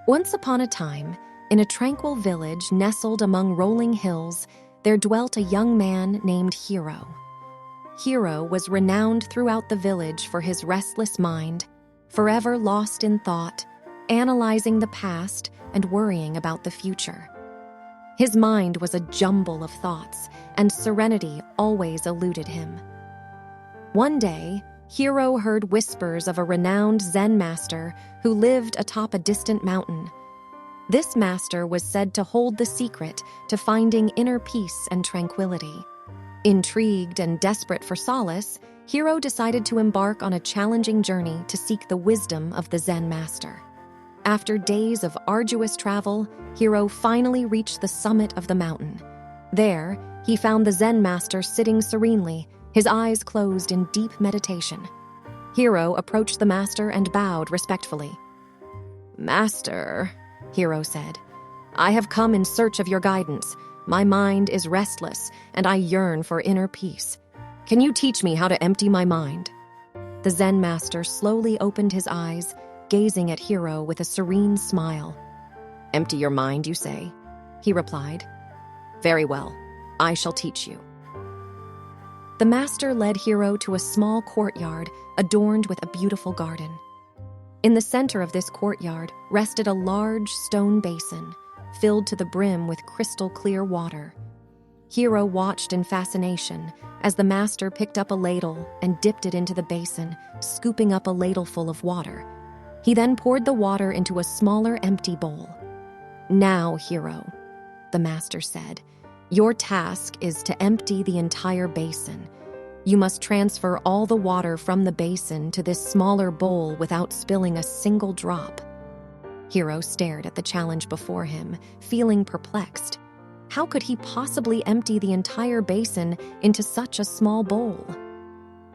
Once upon a time, in a tranquil village nestled among rolling hills, there dwelt a young man named Hiro. Hiro was renowned throughout the village for his restless mind, forever lost in thought, analyzing the past and worrying about the future. His mind was a jumble of thoughts, and serenity always eluded him. One day, Hiro heard whispers of a renowned Zen master who lived atop a distant mountain. This master was said to hold the secret to finding inner peace and tranquility. Intrigued and desperate for solace, Hiro decided to embark on a challenging journey to seek the wisdom of the Zen master. After days of arduous travel, Hiro finally reached the summit of the mountain. There, he found the Zen master sitting serenely, his eyes closed in deep meditation. Hiro approached the master and bowed respectfully. "Master," Hiro said, "I have come in search of your guidance. My mind is restless, and I yearn for inner peace. Can you teach me how to empty my mind?" The Zen master slowly opened his eyes, gazing at Hiro with a serene smile. "Empty your mind, you say?" he replied. "Very well, I shall teach you." The master led Hiro to a small courtyard adorned with a beautiful garden. In the center of this courtyard rested a large stone basin, filled to the brim with crystal-clear water. Hiro watched in fascination as the master picked up a ladle and dipped it into the basin, scooping up a ladleful of water. He then poured the water into a smaller empty bowl. "Now, Hiro," the master said, "your task is to empty the entire basin. You must transfer all the water from the basin to this smaller bowl without spilling a single drop." Hiro stared at the challenge before him, feeling perplexed. How could he possibly empty the entire basin into such a small bowl?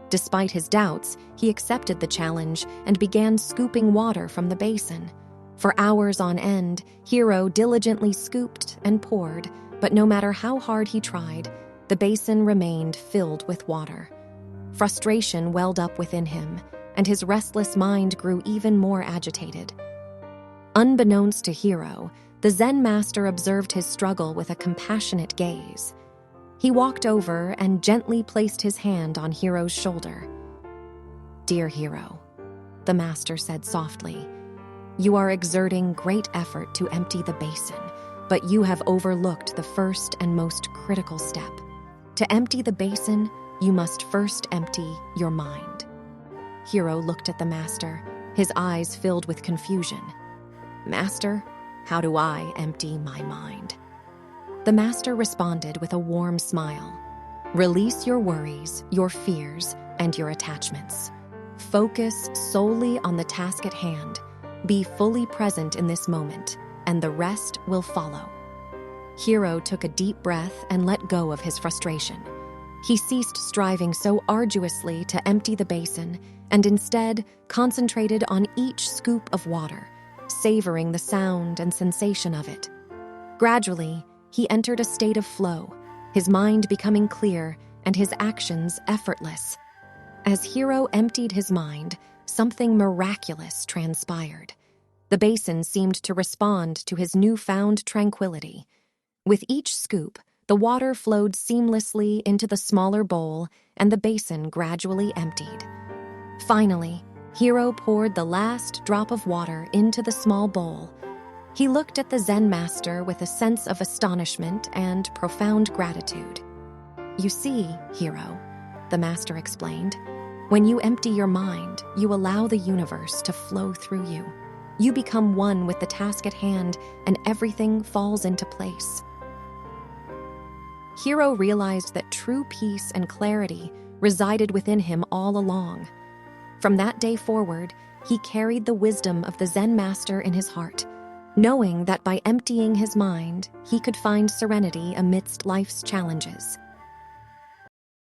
Despite his doubts, he accepted the challenge and began scooping water from the basin. For hours on end, Hiro diligently scooped and poured, but no matter how hard he tried, the basin remained filled with water. Frustration welled up within him, and his restless mind grew even more agitated. Unbeknownst to Hiro, the Zen master observed his struggle with a compassionate gaze. He walked over and gently placed his hand on Hiro's shoulder. "Dear Hiro," the master said softly, "you are exerting great effort to empty the basin, but you have overlooked the first and most critical step. To empty the basin, you must first empty your mind." Hiro looked at the master, his eyes filled with confusion. "Master, how do I empty my mind?" The master responded with a warm smile. "Release your worries, your fears, and your attachments. Focus solely on the task at hand. Be fully present in this moment, and the rest will follow." Hiro took a deep breath and let go of his frustration. He ceased striving so arduously to empty the basin and instead concentrated on each scoop of water, savoring the sound and sensation of it. Gradually, he entered a state of flow, his mind becoming clear and his actions effortless. As Hiro emptied his mind, something miraculous transpired. The basin seemed to respond to his newfound tranquility. With each scoop, the water flowed seamlessly into the smaller bowl, and the basin gradually emptied. Finally, Hiro poured the last drop of water into the small bowl. He looked at the Zen master with a sense of astonishment and profound gratitude. "You see, Hiro," the master explained, "when you empty your mind, you allow the universe to flow through you. You become one with the task at hand, and everything falls into place." Hiro realized that true peace and clarity resided within him all along. From that day forward, he carried the wisdom of the Zen master in his heart, knowing that by emptying his mind, he could find serenity amidst life's challenges.